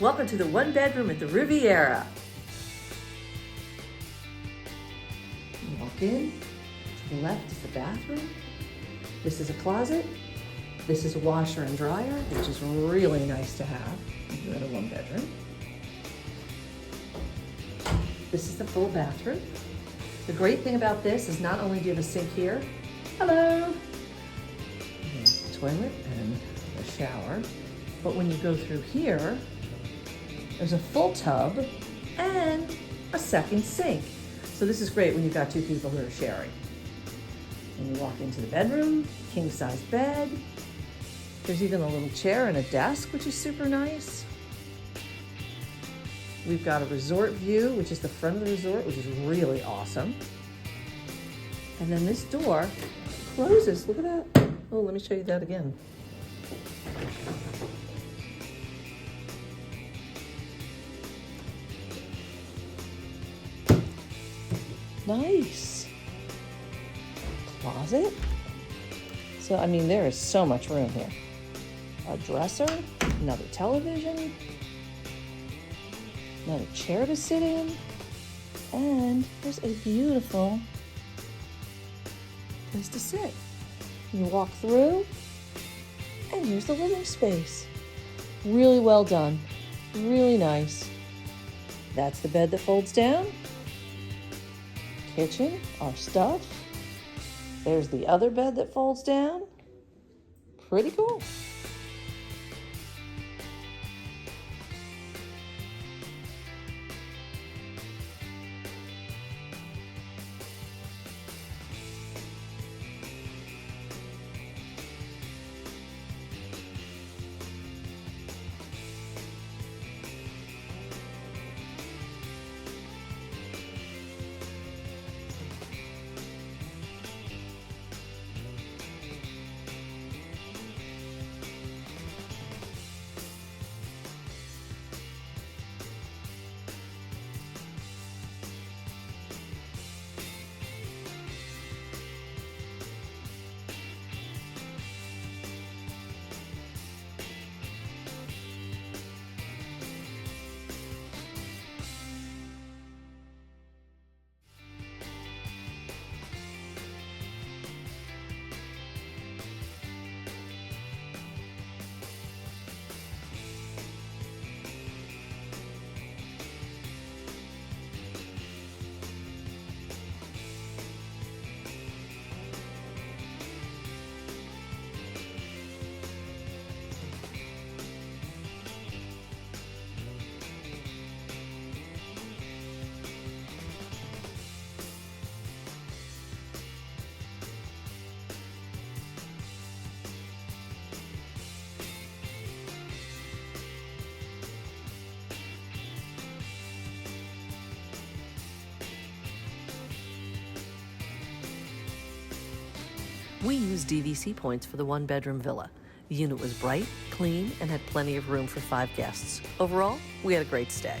Welcome to the one bedroom at the Riviera. You walk in, to the left is the bathroom. This is a closet. This is a washer and dryer, which is really nice to have if you're in a one bedroom. This is the full bathroom. The great thing about this is not only do you have a sink here, hello, toilet and a shower, but when you go through here, there's a full tub and a second sink. So this is great when you've got two people who are sharing. And you walk into the bedroom, king size bed. There's even a little chair and a desk, which is super nice. We've got a resort view, which is the front of the resort, which is really awesome. And then this door closes. Look at that. Oh, let me show you that again. Nice. Closet. So, I mean, there is so much room here. A dresser, another television, another chair to sit in, and there's a beautiful place to sit. You walk through, and here's the living space. Really well done, really nice. That's the bed that folds down. Kitchen, our stuff. There's the other bed that folds down. Pretty cool. We used DVC points for the one-bedroom villa. The unit was bright, clean, and had plenty of room for 5 guests. Overall, we had a great stay.